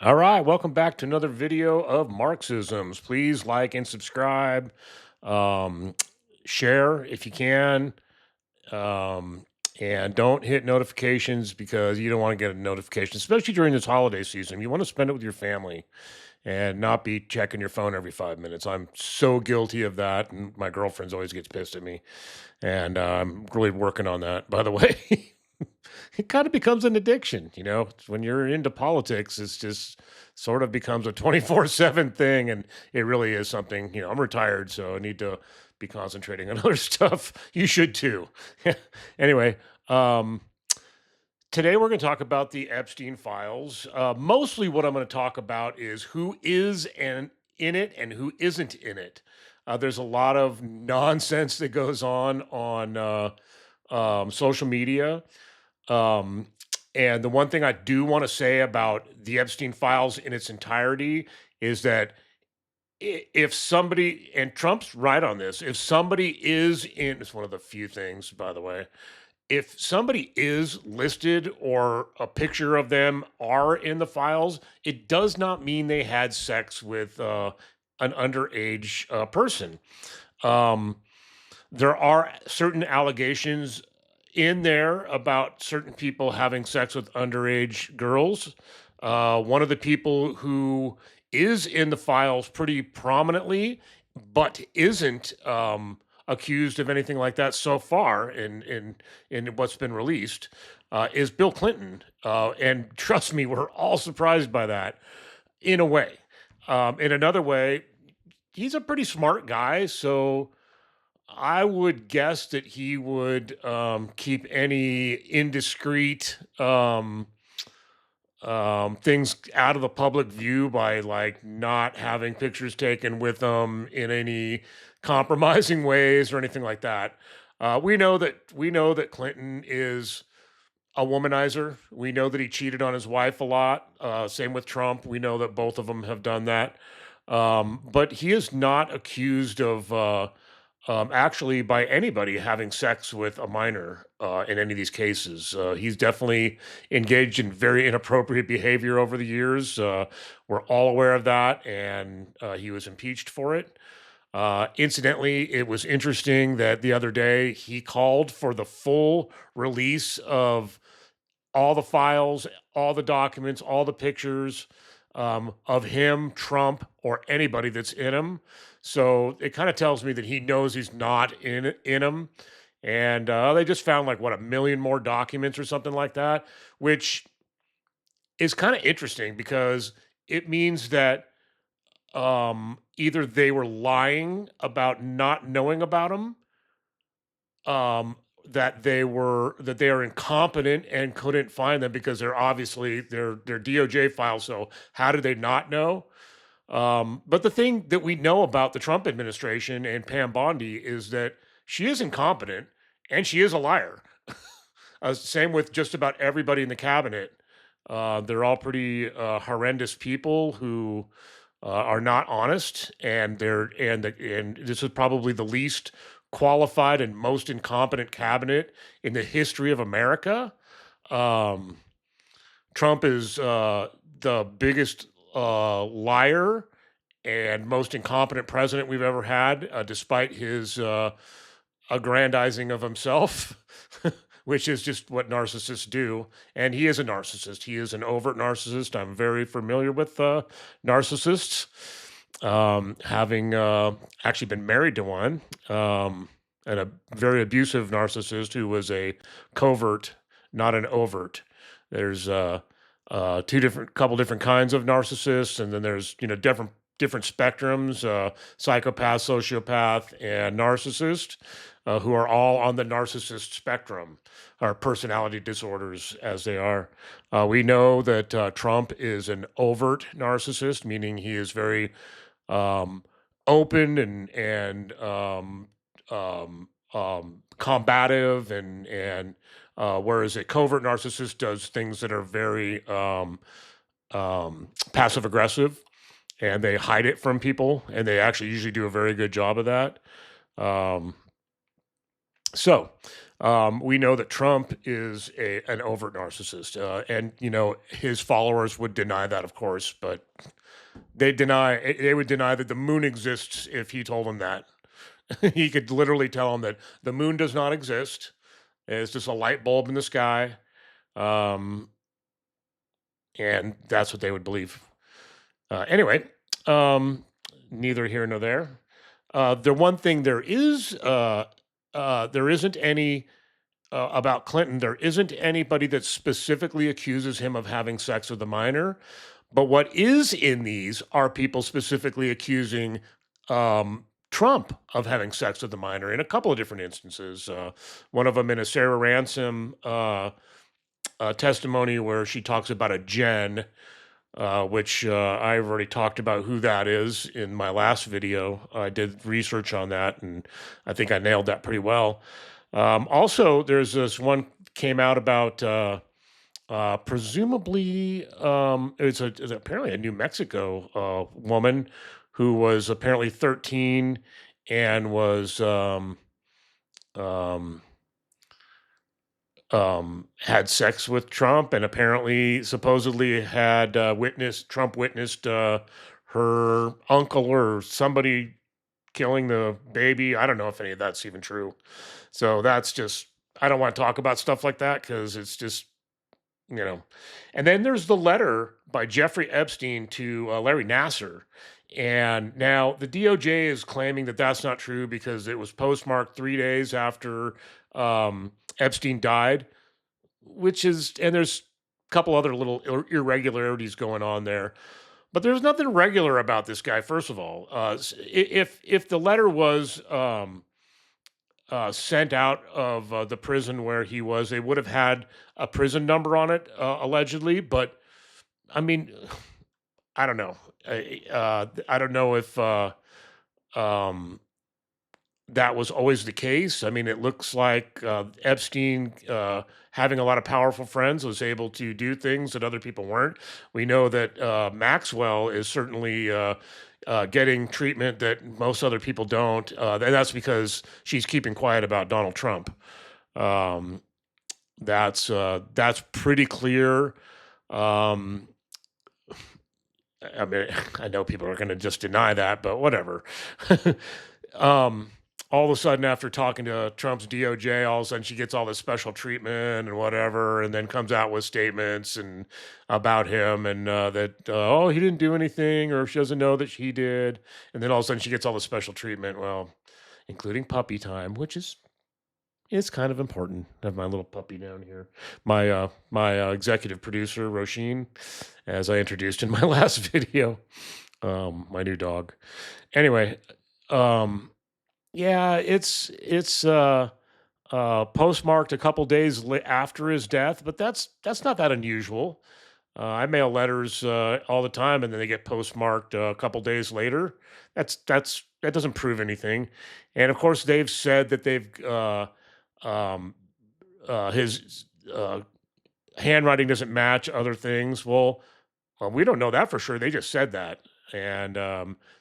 All right, welcome back to another video of Marxisms. Please like and subscribe. Um, Share if you can. Um, and don't hit notifications because you don't want to get a notification, especially during this holiday season. You want to spend it with your family and not be checking your phone every 5 minutes. I'm so guilty of that. And my girlfriend's always gets pissed at me. And I'm really working on that, by the way. It kind of becomes an addiction, when you're into politics, it's just sort of becomes a 24/7 thing. And it really is something, I'm retired, so I need to be concentrating on other stuff. You should too. Anyway, um, today we're going to talk about the Epstein files. Mostly what I'm going to talk about is who is in it and who isn't in it. There's a lot of nonsense that goes on social media. um, and the one thing I do want to say about the Epstein files in its entirety is that if somebody, and Trump's right on this, if somebody is in, it's one of the few things, by the way, if somebody is listed or a picture of them are in the files, it does not mean they had sex with an underage person. Um, there are certain allegations in there about certain people having sex with underage girls. One of the people who is in the files pretty prominently, but isn't accused of anything like that so far in what's been released, is Bill Clinton. And trust me, we're all surprised by that in a way. In another way, he's a pretty smart guy, so I would guess that he would keep any indiscreet things out of the public view by like not having pictures taken with him in any compromising ways or anything like that. We know that Clinton is a womanizer. We know that he cheated on his wife a lot. Same with Trump. We know that both of them have done that. But he is not accused of actually by anybody having sex with a minor in any of these cases. He's definitely engaged in very inappropriate behavior over the years. We're all aware of that, and he was impeached for it. Incidentally, it was interesting that the other day he called for the full release of all the files, all the documents, all the pictures of him, Trump, or anybody that's in him. So it kind of tells me that he knows he's not in him. And they just found like what, a million more documents or something like that, which is kind of interesting because it means that either they were lying about not knowing about him, um, that they are incompetent and couldn't find them because they're DOJ files. So how did they not know? But the thing that we know about the Trump administration and Pam Bondi is that she is incompetent and she is a liar. Same with just about everybody in the cabinet. They're all pretty horrendous people who are not honest, and and this is probably the least qualified and most incompetent cabinet in the history of America. Um, Trump is the biggest liar and most incompetent president we've ever had, despite his aggrandizing of himself, which is just what narcissists do. And he is a narcissist. He is an overt narcissist. I'm very familiar with narcissists, having actually been married to one, and a very abusive narcissist who was a covert, not an overt. There's couple different kinds of narcissists, and then there's different spectrums: psychopath, sociopath, and narcissist, who are all on the narcissist spectrum, or personality disorders as they are. We know that Trump is an overt narcissist, meaning he is very um, open and combative, and whereas a covert narcissist does things that are very passive aggressive, and they hide it from people, and they actually usually do a very good job of that. Um, So we know that Trump is an overt narcissist, and his followers would deny that, of course, but they would deny that the moon exists if he told them that. He could literally tell them that the moon does not exist. It's just a light bulb in the sky, um, and that's what they would believe. Anyway, um, neither here nor there. The one thing there isn't any about Clinton. There isn't anybody that specifically accuses him of having sex with a minor. But what is in these are people specifically accusing Trump of having sex with a minor in a couple of different instances. One of them in a Sarah Ransom testimony where she talks about a Jen, which I've already talked about who that is in my last video. I did research on that, and I think I nailed that pretty well. Also, there's this one came out about presumably it's apparently a New Mexico woman who was apparently 13 and was um, had sex with Trump, and apparently supposedly had witnessed Trump witnessed her uncle or somebody killing the baby. I don't know if any of that's even true. So that's just, I don't want to talk about stuff like that because it's just, you know. And then there's the letter by Jeffrey Epstein to Larry Nasser. And now the DOJ is claiming that that's not true because it was postmarked 3 days after Epstein died, which is, and there's a couple other little irregularities going on there. But there's nothing regular about this guy. First of all, if the letter was sent out of the prison where he was, they would have had a prison number on it, allegedly. But I mean, I don't know. I don't know if um, that was always the case. I mean, it looks like Epstein, having a lot of powerful friends, was able to do things that other people weren't. We know that Maxwell is certainly getting treatment that most other people don't, and that's because she's keeping quiet about Donald Trump. Um, that's pretty clear. Um, I mean, I know people are going to just deny that, but whatever. um, all of a sudden, after talking to Trump's DOJ, all of a sudden she gets all this special treatment and whatever, and then comes out with statements and about him and that oh, he didn't do anything, or she doesn't know that he did, and then all of a sudden she gets all the special treatment. Well, including puppy time, which is it's kind of important. I have my little puppy down here. My executive producer, Roisin, as I introduced in my last video, my new dog. Anyway, um, yeah, it's postmarked a couple days after his death, but that's not that unusual. I mail letters all the time, and then they get postmarked a couple days later. That doesn't prove anything. And of course, they've said that they've um, his handwriting doesn't match other things. Well, we don't know that for sure. They just said that. And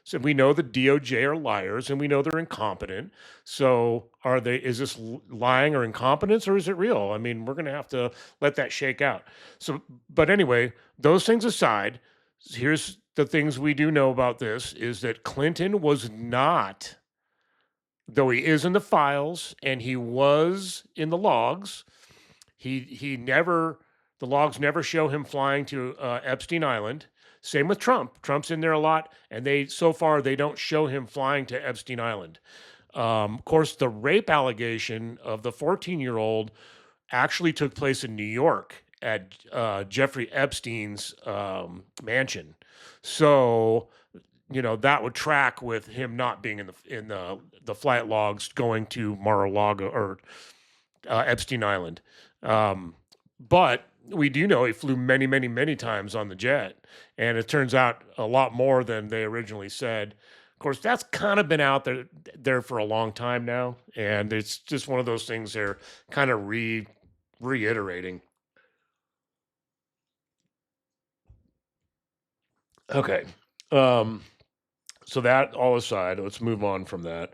so we know the DOJ are liars and we know they're incompetent. So is this lying or incompetence or is it real? I mean, we're going to have to let that shake out. So, but anyway, those things aside, here's the things we do know about this is that Clinton was not, though he is in the files and he was in the logs, he never the logs never show him flying to Epstein Island. Same with Trump. Trump's in there a lot, and they so far they don't show him flying to Epstein Island. Of course, the rape allegation of the 14-year-old actually took place in New York at Jeffrey Epstein's mansion. So that would track with him not being in the flight logs going to Mar-a-Lago or Epstein Island. But we do know he flew many, many, many times on the jet, and it turns out a lot more than they originally said. Of course, that's kind of been out there for a long time now, and it's just one of those things they're kind of reiterating. Okay, um, so that all aside, let's move on from that.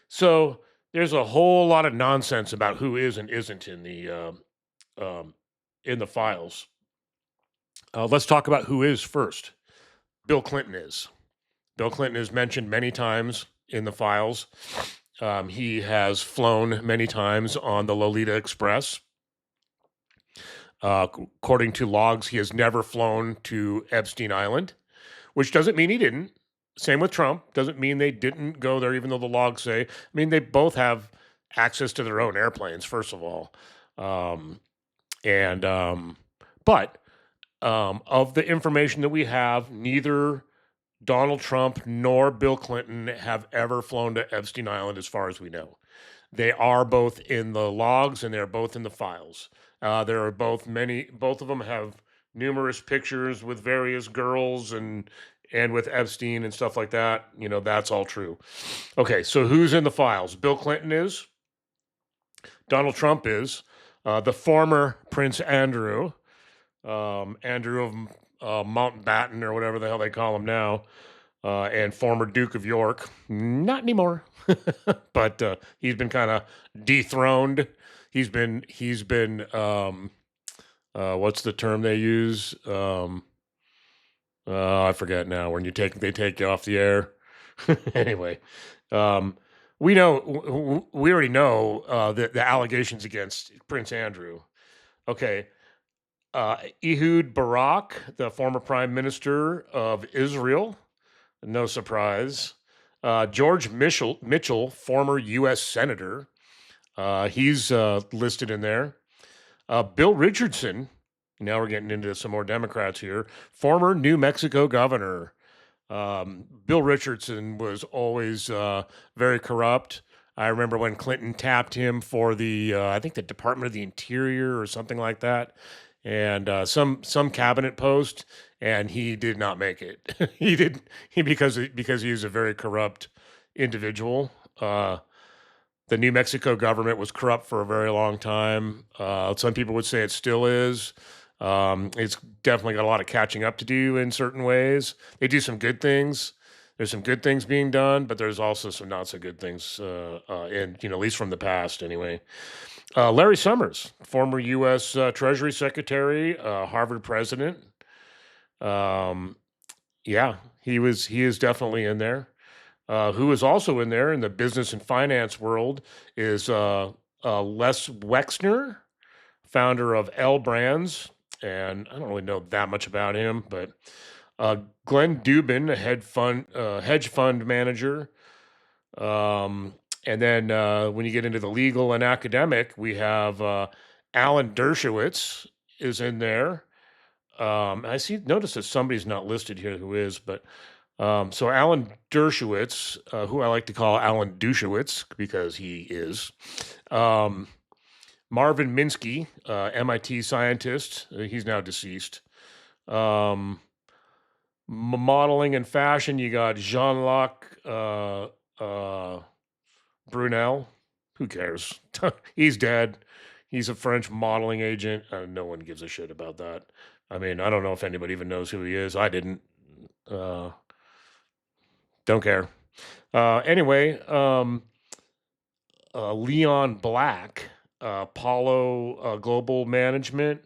So There's a whole lot of nonsense about who is and isn't um, in the files. Let's talk about who is first. Bill Clinton is. Bill Clinton is mentioned many times in the files. He has flown many times on the Lolita Express. According to logs, he has never flown to Epstein Island, which doesn't mean he didn't. Same with Trump. Doesn't mean they didn't go there, even though the logs say. I mean, they both have access to their own airplanes, first of all. Um, and but of the information that we have, neither Donald Trump nor Bill Clinton have ever flown to Epstein Island, as far as we know. They are both in the logs and they're both in the files. There are both of them have numerous pictures with various girls and with Epstein and stuff like that. You know, that's all true. Okay, so who's in the files? Bill Clinton is, Donald Trump is, the former Prince Andrew, Andrew of Mountbatten or whatever the hell they call him now, and former Duke of York. Not anymore, but he's been kind of dethroned. He's been what's the term they use? I forget now. When they take you off the air. Anyway, um, we already know the allegations against Prince Andrew. Okay, Ehud Barak, the former prime minister of Israel, no surprise. George Mitchell, former U.S. senator, he's listed in there. Bill Richardson, now we're getting into some more Democrats here, former New Mexico governor. Bill Richardson was always very corrupt. I remember when Clinton tapped him for I think the Department of the Interior or something like that, and some cabinet post, and he did not make it. He did because he was a very corrupt individual. The New Mexico government was corrupt for a very long time. Some people would say it still is. It's definitely got a lot of catching up to do in certain ways. They do some good things. There's some good things being done, but there's also some not so good things, at least from the past anyway. Larry Summers, former U.S. Treasury Secretary, Harvard president. Um, yeah, he is definitely in there. Who is also in there in the business and finance world is Les Wexner, founder of L Brands, and I don't really know that much about him, but Glenn Dubin, a hedge fund manager. And then when you get into the legal and academic, we have Alan Dershowitz is in there. Notice that somebody's not listed here who is, but so Alan Dershowitz, who I like to call Alan Douchewitz because he is. Marvin Minsky, MIT scientist. He's now deceased. Modeling and fashion, you got Jean-Luc Brunel. Who cares? He's dead. He's a French modeling agent. No one gives a shit about that. I mean, I don't know if anybody even knows who he is. I didn't. Don't care. Anyway, Leon Black, Apollo Global Management.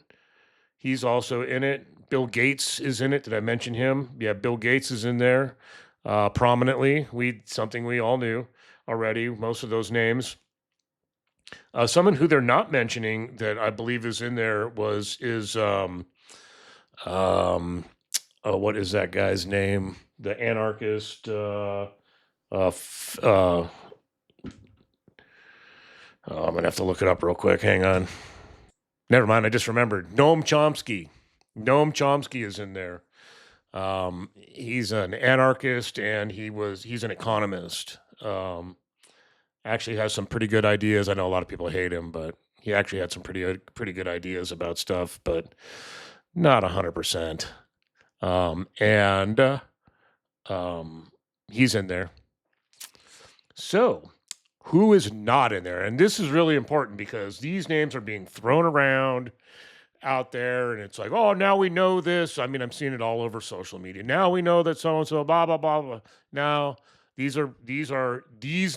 He's also in it. Bill Gates is in it. Did I mention him? Yeah, Bill Gates is in there prominently. Something we all knew already. Most of those names. Someone who they're not mentioning that I believe is in there what is that guy's name? The anarchist. I'm gonna have to look it up real quick. Hang on. Never mind. I just remembered. Noam Chomsky. Noam Chomsky is in there. He's an anarchist and he's an economist. Actually has some pretty good ideas. I know a lot of people hate him, but he actually had some pretty good ideas about stuff, but not 100%. And he's in there. So, who is not in there? And this is really important because these names are being thrown around out there, and it's like, oh, now we know this. I mean, I'm seeing it all over social media. Now we know that so and so, blah blah blah blah. Now these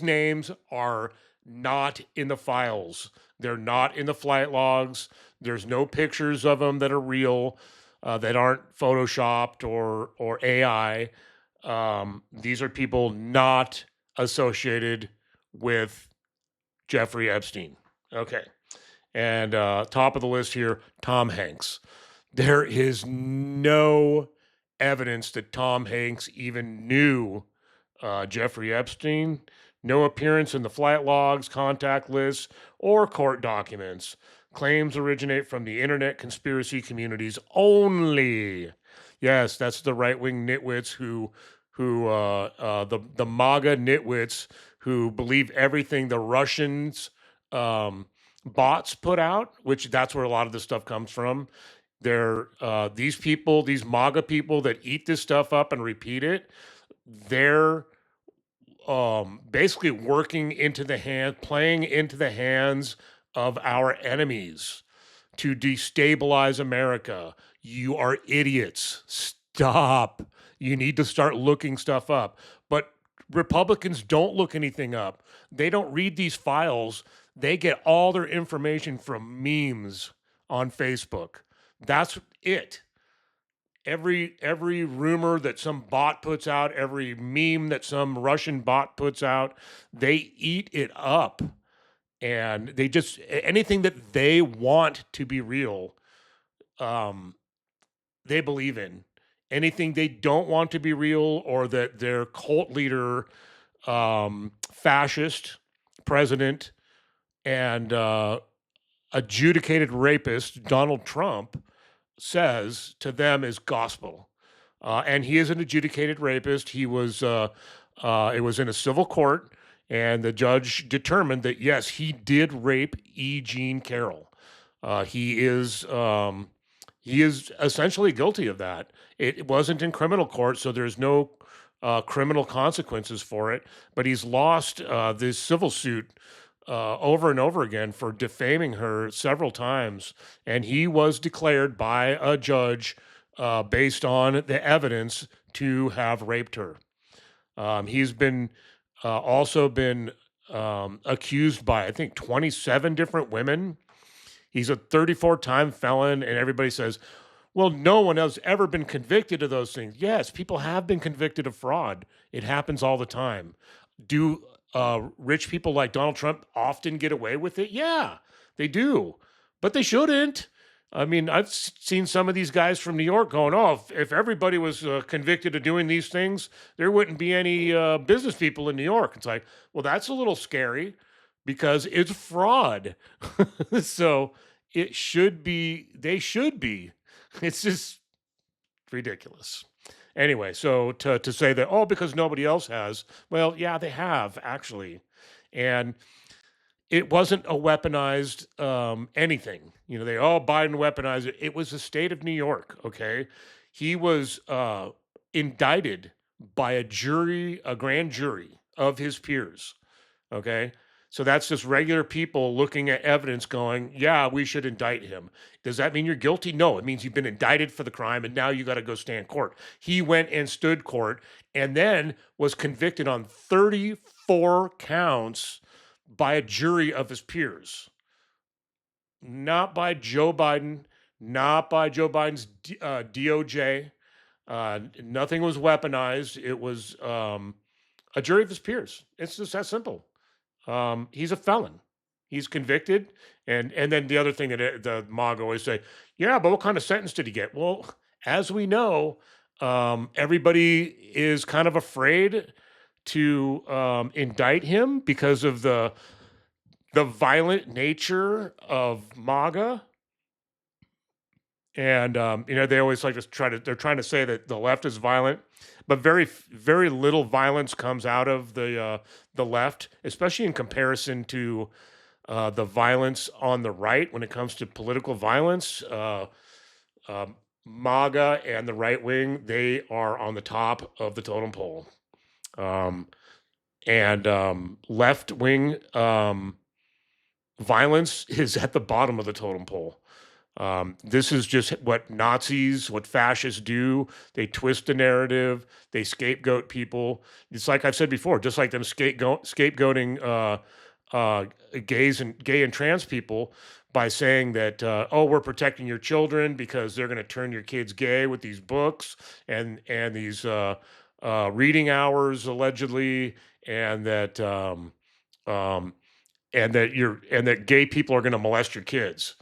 names are not in the files. They're not in the flight logs. There's no pictures of them that are real, that aren't photoshopped or AI. These are people not associated with Jeffrey Epstein. Okay. And top of the list here, Tom Hanks. There is no evidence that Tom Hanks even knew Jeffrey Epstein. No appearance in the flight logs, contact lists, or court documents. Claims originate from the internet conspiracy communities only. Yes, that's the right wing nitwits the MAGA nitwits who believe everything the Russians bots put out, which that's where a lot of this stuff comes from. They're these people, these MAGA people that eat this stuff up and repeat it. They're basically working into the hand, playing into the hands of our enemies to destabilize America. You are idiots. Stop. You need to start looking stuff up. But Republicans don't look anything up. They don't read these files. They get all their information from memes on Facebook. That's it. Every rumor that some bot puts out, every meme that some Russian bot puts out, they eat it up. And they just anything that they want to be real, um, they believe in. Anything they don't want to be real, or that their cult leader, fascist president, and adjudicated rapist Donald Trump says to them is gospel. And he is an adjudicated rapist. It was in a civil court, and the judge determined that yes, he did rape E. Jean Carroll. Uh, he is um, he is essentially guilty of that. It wasn't in criminal court, so there's no criminal consequences for it. But he's lost this civil suit over and over again for defaming her several times, and he was declared by a judge based on the evidence to have raped her. He's been also been accused by I think 27 different women. He's a 34-time felon, and everybody says, well, no one has ever been convicted of those things. Yes, people have been convicted of fraud. It happens all the time. Do rich people like Donald Trump often get away with it? Yeah, they do, but they shouldn't. I mean, seen some of these guys from New York going, "Oh, if everybody was convicted of doing these things, there wouldn't be any business people in New York." It's like, well, that's a little scary because it's fraud. So it should be. They should be. It's just ridiculous. Anyway, so to say that, oh, because nobody else has, well, yeah, they have actually. And it wasn't a weaponized anything. You know, Biden weaponized it. It was the state of New York. Okay, he was indicted by a grand jury of his peers. Okay, so that's just regular people looking at evidence, going, "Yeah, we should indict him." Does that mean you're guilty? No, it means you've been indicted for the crime, and now you got to go stand court. He went and stood court, and then was convicted on 34 counts by a jury of his peers, not by Joe Biden, not by Joe Biden's DOJ. Nothing was weaponized. It was a jury of his peers. It's just that simple. He's a felon. He's convicted, and then the other thing that the MAGA always say, yeah, but what kind of sentence did he get? Well, as we know, everybody is kind of afraid to indict him because of the violent nature of MAGA. And they always like to they're trying to say that the left is violent, but very little violence comes out of the left, especially in comparison to the violence on the right when it comes to political violence. MAGA and the right wing, they are on the top of the totem pole. And left wing violence is at the bottom of the totem pole. This is just what fascists do. They twist the narrative. They scapegoat people. It's like I've said before, just like them scapegoating uh, gay and trans people by saying that, oh, we're protecting your children because they're going to turn your kids gay with these books and these reading hours allegedly, and that um, and that gay people are going to molest your kids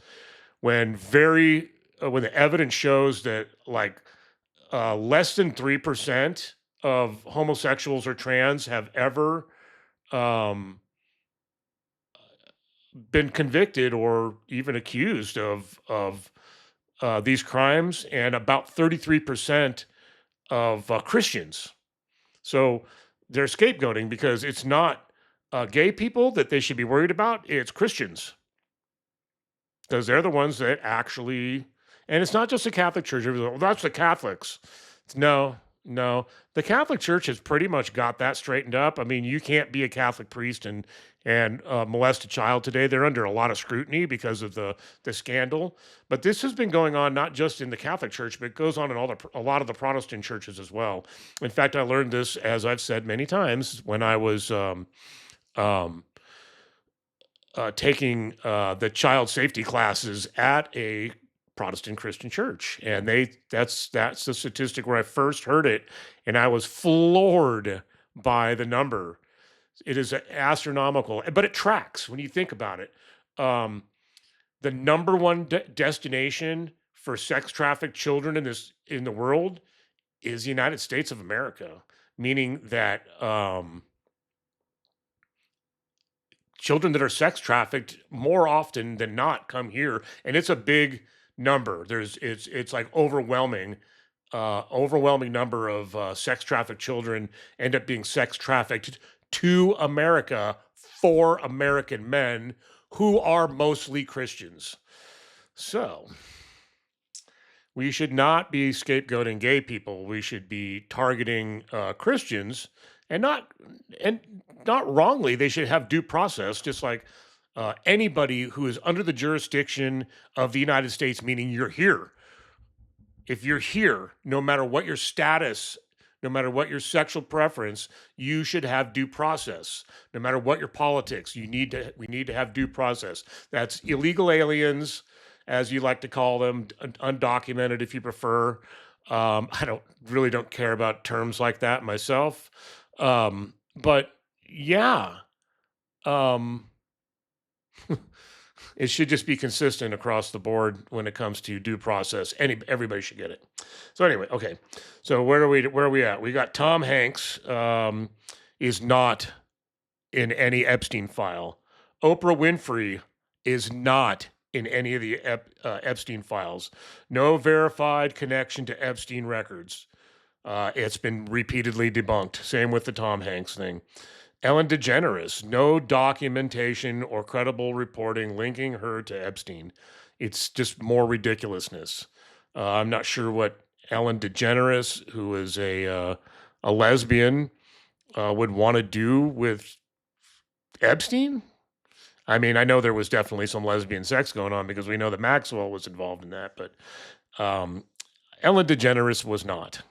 when when the evidence shows that like less than 3% of homosexuals or trans have ever um, been convicted or even accused of these crimes, and about 33% of Christians. So they're scapegoating because it's not gay people that they should be worried about; it's Christians, because they're the ones that actually. And it's not just the Catholic Church. Well, that's the Catholics. No, no. The Catholic Church has pretty much got that straightened up. I mean, you can't be a Catholic priest and molest a child today. They're under a lot of scrutiny because of the scandal. But this has been going on not just in the Catholic Church, but it goes on in a lot of the Protestant churches as well. In fact, I learned this, as I've said many times, when I was um, taking the child safety classes at a Protestant Christian church, and that's the statistic where I first heard it, and I was floored by the number. It is astronomical, but it tracks when you think about it. Um, the number one destination for sex trafficked children in the world is the United States of America, meaning that children that are sex trafficked more often than not come here, and it's a big number. It's like overwhelming number of sex trafficked children end up being sex trafficked to America for American men who are mostly Christians. So we should not be scapegoating gay people. We should be targeting Christians, and and not wrongly. They should have due process, just like anybody who is under the jurisdiction of the United States. Meaning, you're here. If you're here, no matter what your status, no matter what your sexual preference, you should have due process. No matter what your politics, we need to have due process. That's illegal aliens, as you like to call them, undocumented if you prefer. I don't care about terms like that myself. But yeah, um, it should just be consistent across the board when it comes to due process. Everybody should get it. So anyway, okay. So where are we at? We got Tom Hanks is not in any Epstein file. Oprah Winfrey is not in any of the Epstein files. No verified connection to Epstein records. It's been repeatedly debunked. Same with the Tom Hanks thing. Ellen DeGeneres, no documentation or credible reporting linking her to Epstein. It's just more ridiculousness. I'm not sure what Ellen DeGeneres, who is a lesbian, would want to do with Epstein. I mean, I know there was definitely some lesbian sex going on because we know that Maxwell was involved in that, but um, Ellen DeGeneres was not.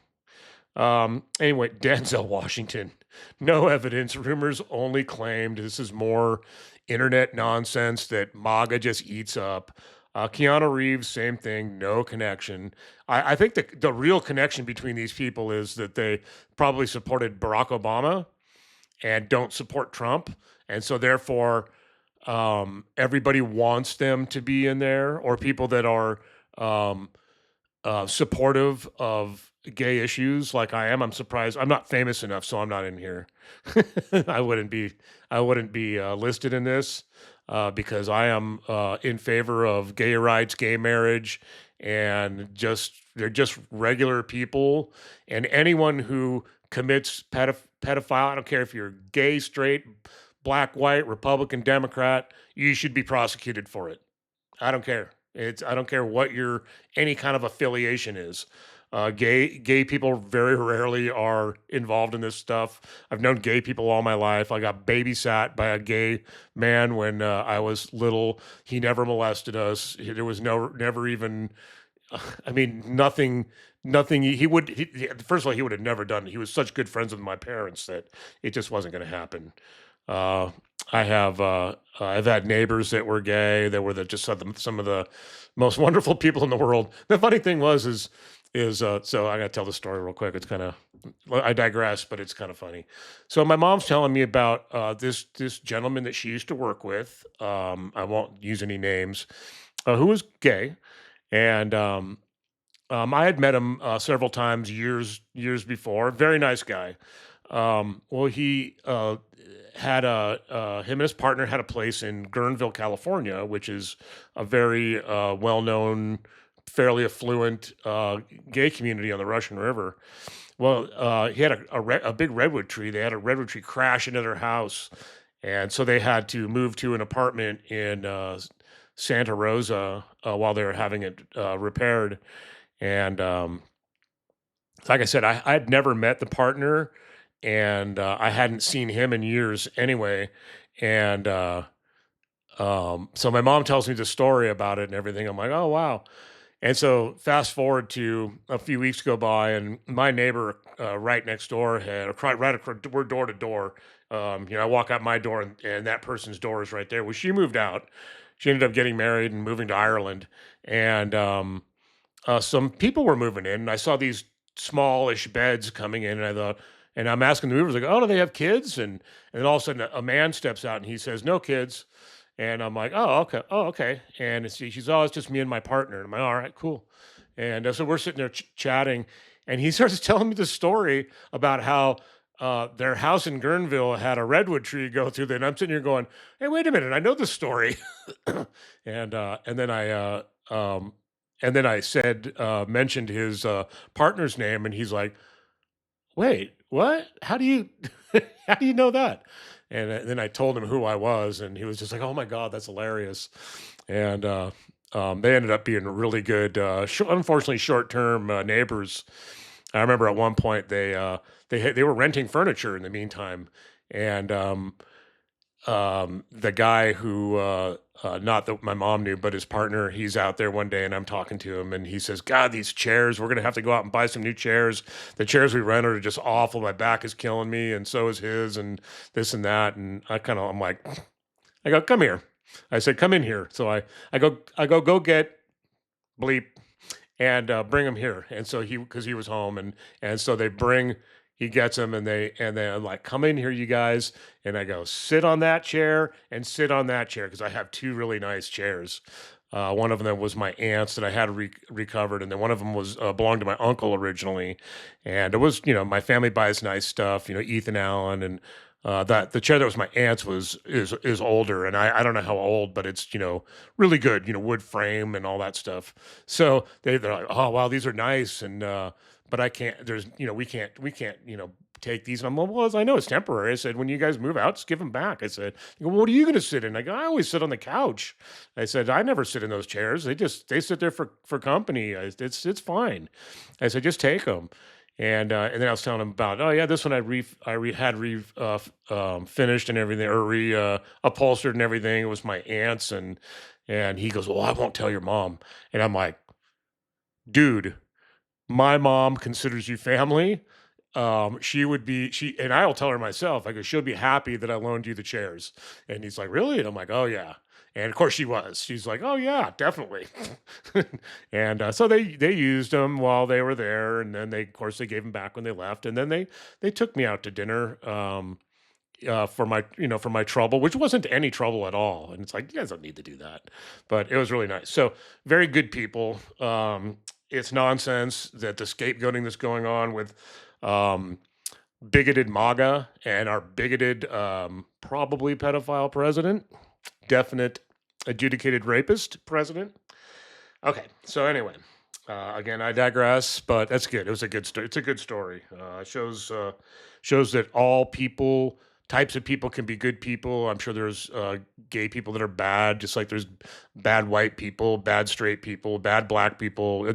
Anyway, Denzel Washington, no evidence, rumors only claimed. This is more internet nonsense that MAGA just eats up. Keanu Reeves, same thing, no connection. I think the real connection between these people is that they probably supported Barack Obama and don't support Trump. And so therefore, everybody wants them to be in there, or people that are um, supportive of gay issues like I am. I'm surprised I'm not famous enough, so I'm not in here. I wouldn't be. I wouldn't be listed in this because I am in favor of gay rights, gay marriage, and they're just regular people. And anyone who commits pedophile, I don't care if you're gay, straight, black, white, Republican, Democrat, you should be prosecuted for it. I don't care. I don't care what your any kind of affiliation is. Gay people very rarely are involved in this stuff. I've known gay people all my life. I got babysat by a gay man when I was little. He never molested us. There was never even. I mean, nothing. First of all, he would have never done it. He was such good friends with my parents that it just wasn't going to happen. Uh, I've had neighbors that were gay that were just some of the most wonderful people in the world. The funny thing was so I got to tell the story real quick. It's kind of I digress, but it's kind of funny. So my mom's telling me about this gentleman that she used to work with. I won't use any names, who was gay, and I had met him several times years before. Very nice guy. Well, he had him and his partner had a place in Guerneville, California, which is a very well-known, fairly affluent gay community on the Russian River. Well, he had a big redwood tree. They had a redwood tree crash into their house, and so they had to move to an apartment in Santa Rosa while they were having it repaired. And like I said, I had never met the partner, and I hadn't seen him in years anyway. And so my mom tells me the story about it and everything. I'm like, oh wow. And so fast forward to a few weeks go by, and my neighbor right next door had right across, we're door to door. I walk out my door, and that person's door is right there. Well, she moved out. She ended up getting married and moving to Ireland, and some people were moving in, and I saw these smallish beds coming in, and I thought, and I'm asking the movers like, "Oh, do they have kids?" And then all of a sudden, a man steps out, and he says, "No kids." And I'm like, oh, okay." And she's, "Oh, it's just me and my partner." And I'm like, "All right, cool." And so we're sitting there chatting, and he starts telling me the story about how their house in Guerneville had a redwood tree go through there. And I'm sitting here going, "Hey, wait a minute, I know this story." And then and then I said, mentioned his partner's name, and he's like, "Wait, what? How do you how do you know that?" And then I told him who I was, and he was just like, "Oh my god, that's hilarious." And they ended up being really good, unfortunately short-term neighbors. I remember at one point they were renting furniture in the meantime, and the guy who not that my mom knew, but his partner, he's out there one day, and I'm talking to him, and he says, "God, these chairs, we're gonna have to go out and buy some new chairs. The chairs we rented are just awful. My back is killing me, and so is his, and this and that." And I'm like, I go, "Come here." I said, "Come in here." So go get bleep and bring him here. And so because he was home, and so he gets him, and I'm like, "Come in here, you guys." And I go, "Sit on that chair and sit on that chair," because I have two really nice chairs. One of them was my aunt's that I had recovered, and then one of them was belonged to my uncle originally. And it was, my family buys nice stuff, Ethan Allen, and that the chair that was my aunt's is older, and I don't know how old, but it's really good, wood frame and all that stuff. So they're like, "Oh wow, these are nice," and but I can't. There's we can't take these. And I'm like, "Well, as I know it's temporary." I said, "When you guys move out, just give them back." I said, "Well, what are you going to sit in?" I go, "I always sit on the couch." I said, "I never sit in those chairs. They sit there for company. It's fine." I said, "Just take them." And then I was telling him about, "Oh yeah, this one finished and everything, or upholstered and everything. It was my aunt's." And he goes, "Well, I won't tell your mom." And I'm like, "Dude, my mom considers you family. And I'll tell her myself. I go, she'll be happy that I loaned you the chairs." And he's like, "Really?" And I'm like, "Oh yeah." And of course she was. She's like, "Oh yeah, definitely." And so they used them while they were there, and then of course they gave them back when they left, and then they took me out to dinner. For my for my trouble, which wasn't any trouble at all. And it's like, you guys don't need to do that, but it was really nice. So very good people. It's nonsense that the scapegoating that's going on with um, bigoted MAGA and our bigoted, probably pedophile president, definite adjudicated rapist president. Okay, so anyway, again, I digress, but that's good. It was a good story. It's a good story. Shows that all people, types of people, can be good people. I'm sure there's gay people that are bad, just like there's bad white people, bad straight people, bad black people.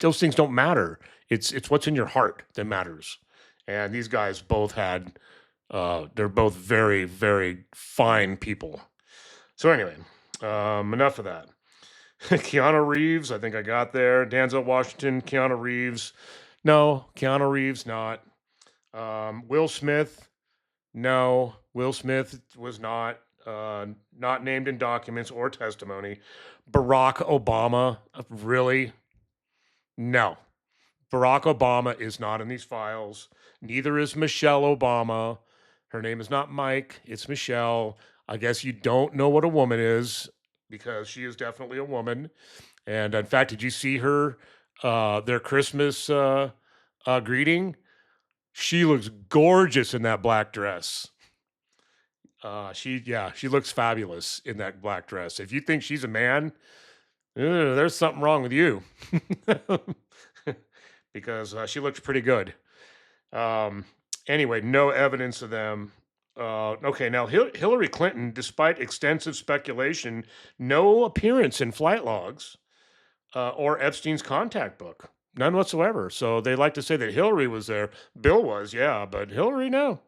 Those things don't matter. It's what's in your heart that matters. And these guys both had. They're both very very fine people. So anyway, enough of that. Keanu Reeves, I think I got there. Denzel Washington, Keanu Reeves. No, Keanu Reeves, not. Will Smith, no. Will Smith was not named in documents or testimony. Barack Obama, really? No. Barack Obama is not in these files. Neither is Michelle Obama. Her name is not Mike, it's Michelle. I guess you don't know what a woman is because she is definitely a woman. And in fact, did you see her their Christmas greeting? She looks gorgeous in that black dress. She looks fabulous in that black dress. If you think she's a man, there's something wrong with you. Because she looks pretty good. Um, anyway, no evidence of them. Okay, now Hillary Clinton, despite extensive speculation, no appearance in flight logs or Epstein's contact book. None whatsoever. So they like to say that Hillary was there. Bill was, yeah, but Hillary, no.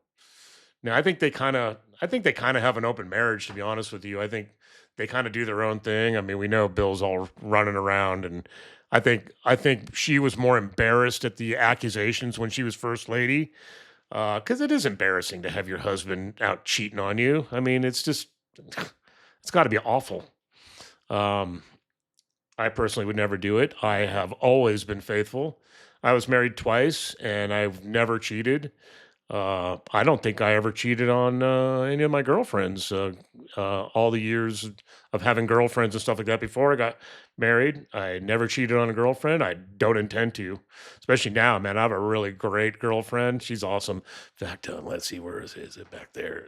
Now I think they kind of have an open marriage, to be honest with you. I think they kind of do their own thing. I mean, we know Bill's all running around, and I think she was more embarrassed at the accusations when she was first lady, because it is embarrassing to have your husband out cheating on you. I mean, it's just it's got to be awful. Um, I personally would never do it. I have always been faithful. I was married twice, and I've never cheated. I don't think I ever cheated on any of my girlfriends. All the years of having girlfriends and stuff like that before I got married, I never cheated on a girlfriend. I don't intend to, especially now, man. I have a really great girlfriend. She's awesome. In fact, let's see, where is it back there?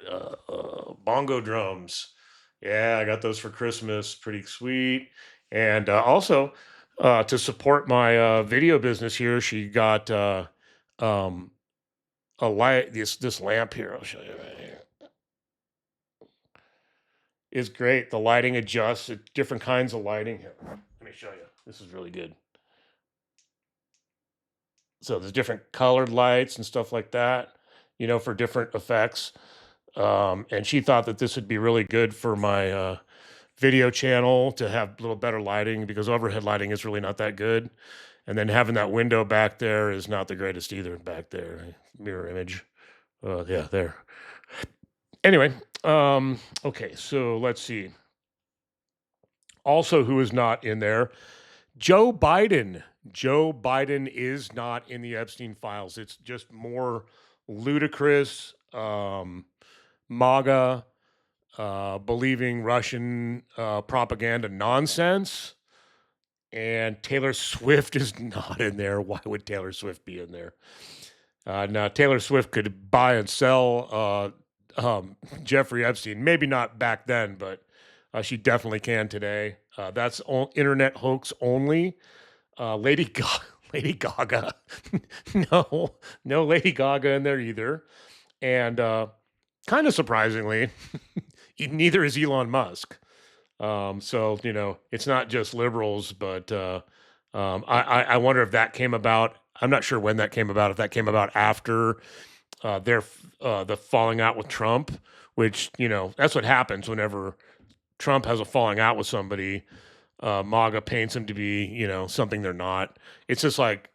Bongo drums. Yeah, I got those for Christmas. Pretty sweet. And also, to support my video business here, she got um, a light. This lamp here, I'll show you right here, is great. The lighting adjusts at different kinds of lighting. Here, let me show you. This is really good. So there's different colored lights and stuff like that, for different effects. And she thought that this would be really good for my video channel to have a little better lighting because overhead lighting is really not that good. And then having that window back there is not the greatest either. Back there, mirror image. Yeah, there. Anyway, okay, so let's see. Also, who is not in there? Joe Biden. Joe Biden is not in the Epstein files. It's just more ludicrous, MAGA, believing Russian propaganda nonsense. And Taylor Swift is not in there. Why would Taylor Swift be in there? Now, Taylor Swift could buy and sell Jeffrey Epstein. Maybe not back then, but she definitely can today. That's internet hoax only. Lady Gaga, Lady Gaga, no Lady Gaga in there either. And kind of surprisingly, neither is Elon Musk. So it's not just liberals, but I wonder if that came about. I'm not sure when that came about. If that came about after the falling out with Trump, which that's what happens whenever Trump has a falling out with somebody. MAGA paints them to be something they're not. It's just like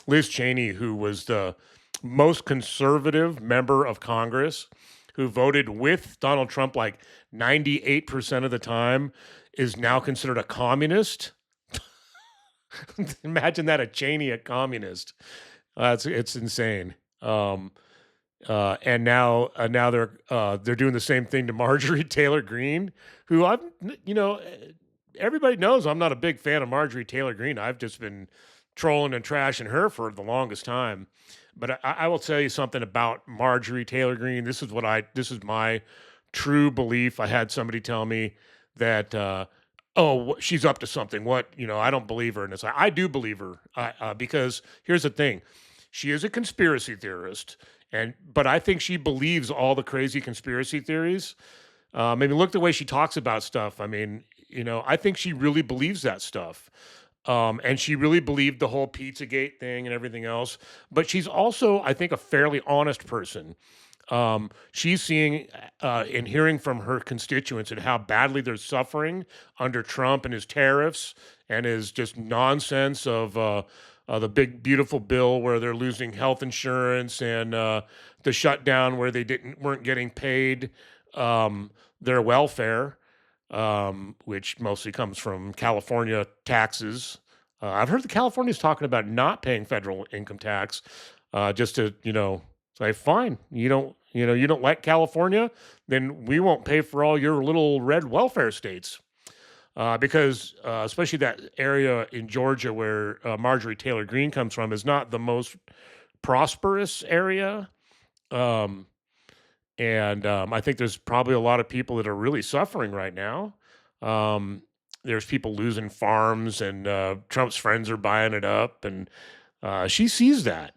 Liz Cheney, who was the most conservative member of Congress, who voted with Donald Trump like 98% of the time, is now considered a communist. Imagine that, a Cheney, a communist. It's insane. And now they're doing the same thing to Marjorie Taylor Greene, who everybody knows I'm not a big fan of Marjorie Taylor Greene. I've just been trolling and trashing her for the longest time. But I will tell you something about Marjorie Taylor Greene. This is my true belief. I had somebody tell me that, she's up to something. What, I don't believe her. And it's like, I do believe her because here's the thing. She is a conspiracy theorist, but I think she believes all the crazy conspiracy theories. Maybe look the way she talks about stuff. I mean, I think she really believes that stuff. And she really believed the whole Pizzagate thing and everything else. But she's also, I think, a fairly honest person. She's seeing and hearing from her constituents and how badly they're suffering under Trump and his tariffs and his just nonsense of the big beautiful bill where they're losing health insurance, and the shutdown where they didn't weren't getting paid um, their welfare, which mostly comes from California taxes. I've heard the California's talking about not paying federal income tax, just to say, fine, you don't like California, then we won't pay for all your little red welfare states. Because especially that area in Georgia where Marjorie Taylor Greene comes from is not the most prosperous area. Um, and I think there's probably a lot of people that are really suffering right now. Um, there's people losing farms, and Trump's friends are buying it up, and she sees that.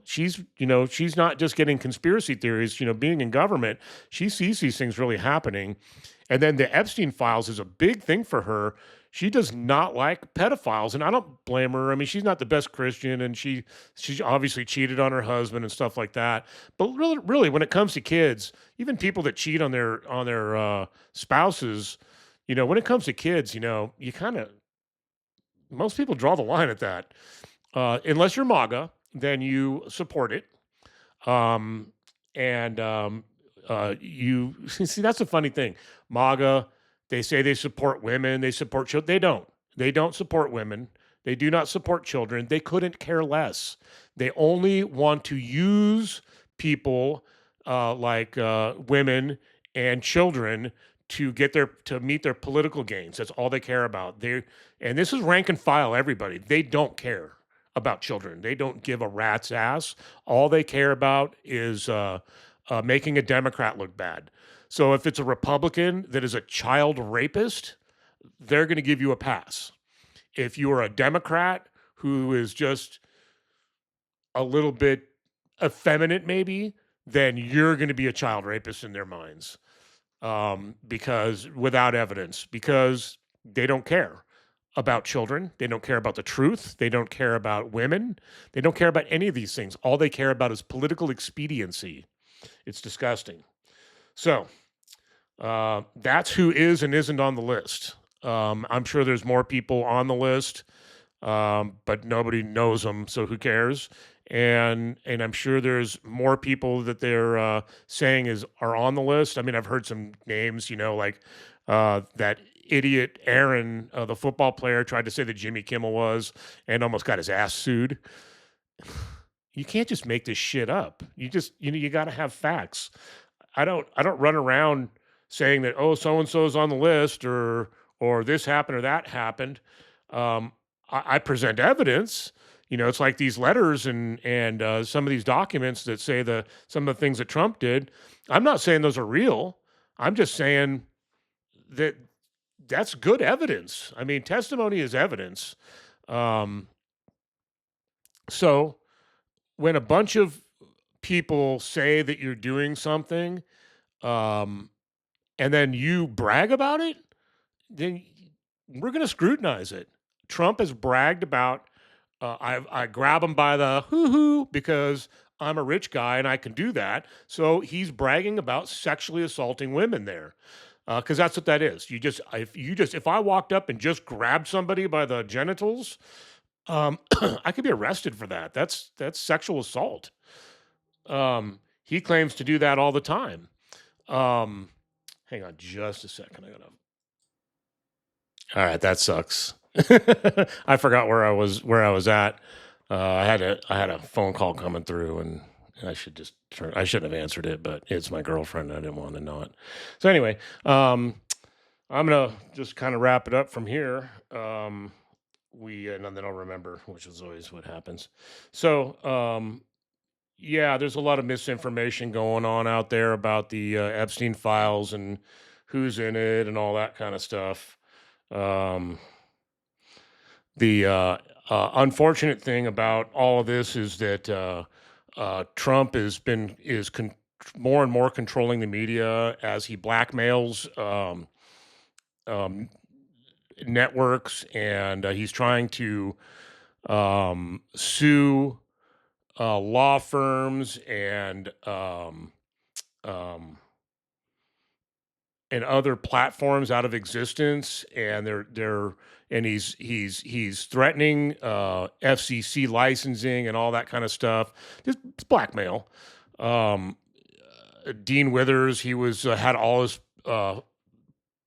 She's not just getting conspiracy theories. Being in government, she sees these things really happening. And then the Epstein files is a big thing for her. She does not like pedophiles, and I don't blame her. I mean, she's not the best Christian, and she obviously cheated on her husband and stuff like that. But really, when it comes to kids, even people that cheat on their spouses, when it comes to kids, you kind of most people draw the line at that. Unless you're MAGA, then you support it. Um, and you see, that's a funny thing. MAGA, they say they support women, they support children. They don't. They don't support women. They do not support children. They couldn't care less. They only want to use people like women and children to meet their political gains. That's all they care about. And this is rank and file everybody. They don't care about children. They don't give a rat's ass. All they care about is making a Democrat look bad. So if it's a Republican that is a child rapist, they're going to give you a pass. If you are a Democrat who is just a little bit effeminate, maybe, then you're going to be a child rapist in their minds, because without evidence, because they don't care about children. They don't care about the truth. They don't care about women. They don't care about any of these things. All they care about is political expediency. It's disgusting. So that's who is and isn't on the list. I'm sure there's more people on the list, but nobody knows them, so who cares? And I'm sure there's more people that they're saying are on the list. I mean, I've heard some names, like that idiot Aaron, the football player, tried to say that Jimmy Kimmel was, and almost got his ass sued. You can't just make this shit up. You got to have facts. I don't run around saying that, oh, so and so's on the list, or this happened or that happened. I present evidence. It's like these letters and some of these documents that say some of the things that Trump did. I'm not saying those are real. I'm just saying that that's good evidence. I mean, testimony is evidence. Um, so when a bunch of people say that you're doing something, um, and then you brag about it, then we're going to scrutinize it. Trump has bragged about, I grab him by the hoo hoo because I'm a rich guy and I can do that. So he's bragging about sexually assaulting women there. Because that's what that is. If I walked up and just grabbed somebody by the genitals, I could be arrested for that. That's sexual assault. He claims to do that all the time. Um, Hang on just a second. All right, that sucks. I forgot where I was at. I had a phone call coming through, and I shouldn't have answered it, but it's my girlfriend. I didn't want to know it. So anyway, I'm gonna just kind of wrap it up from here. And then I'll remember, which is always what happens. So, yeah, there's a lot of misinformation going on out there about the Epstein files and who's in it and all that kind of stuff. Um, the unfortunate thing about all of this is that Trump more and more controlling the media as he blackmails um, networks, and he's trying to sue law firms and um, and other platforms out of existence, and he's threatening FCC licensing and all that kind of stuff. Just it's blackmail. Um, Dean Withers, he was had all his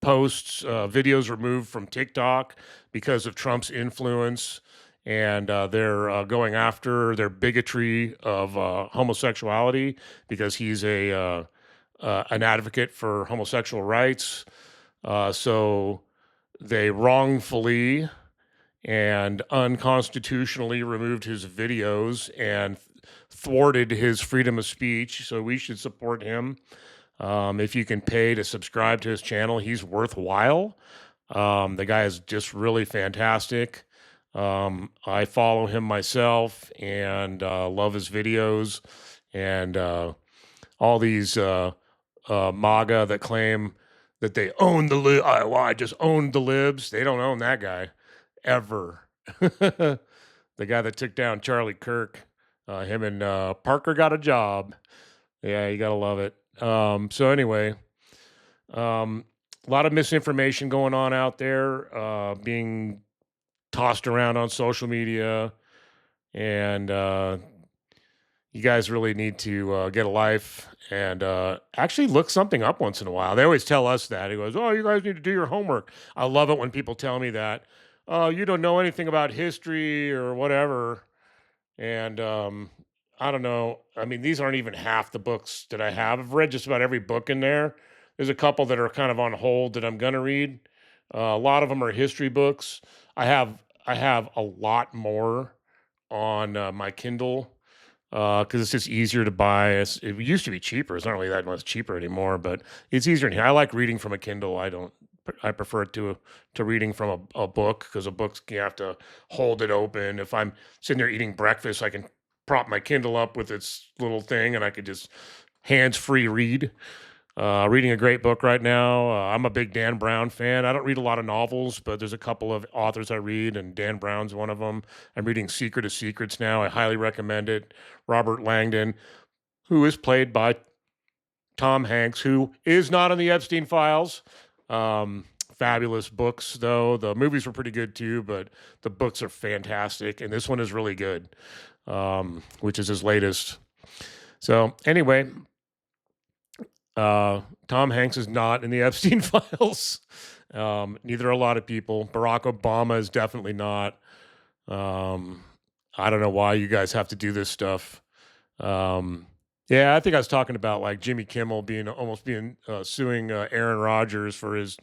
posts, videos removed from TikTok because of Trump's influence, and they're going after their bigotry of homosexuality because he's a an advocate for homosexual rights. So they wrongfully and unconstitutionally removed his videos and thwarted his freedom of speech. So we should support him. If you can pay to subscribe to his channel, he's worthwhile. The guy is just really fantastic. I follow him myself and love his videos. And all these MAGA that claim that they own I just owned the libs. They don't own that guy ever. The guy that took down Charlie Kirk, him and Parker got a job. Yeah, you gotta love it. So anyway, a lot of misinformation going on out there, being tossed around on social media, and you guys really need to get a life and actually look something up once in a while. They always tell us that. He goes, "Oh, you guys need to do your homework." I love it when people tell me that. "Oh, you don't know anything about history or whatever." And I don't know. I mean, these aren't even half the books that I have. I've read just about every book in there. There's a couple that are kind of on hold that I'm gonna read. A lot of them are history books. I have a lot more on my Kindle because it's just easier to buy. It used to be cheaper. It's not really that much cheaper anymore, but it's easier. I like reading from a Kindle. I don't. I prefer it to reading from a book because a book you have to hold it open. If I'm sitting there eating breakfast, I can prop my Kindle up with its little thing, and I could just hands free read. Reading a great book right now. I'm a big Dan Brown fan. I don't read a lot of novels, but there's a couple of authors I read, and Dan Brown's one of them. I'm reading Secret of Secrets now. I highly recommend it. Robert Langdon, who is played by Tom Hanks, who is not in the Epstein files. Fabulous books, though. The movies were pretty good too, but the books are fantastic, and this one is really good, which is his latest. So, anyway, Tom Hanks is not in the Epstein files. Neither are a lot of people. Barack Obama is definitely not. Um, I don't know why you guys have to do this stuff. Yeah, I think I was talking about like Jimmy Kimmel being suing Aaron Rodgers for his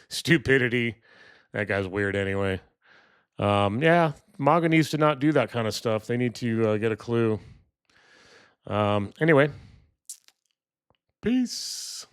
stupidity. That guy's weird anyway. Yeah, MAGA needs to not do that kind of stuff. They need to get a clue. Anyway, peace.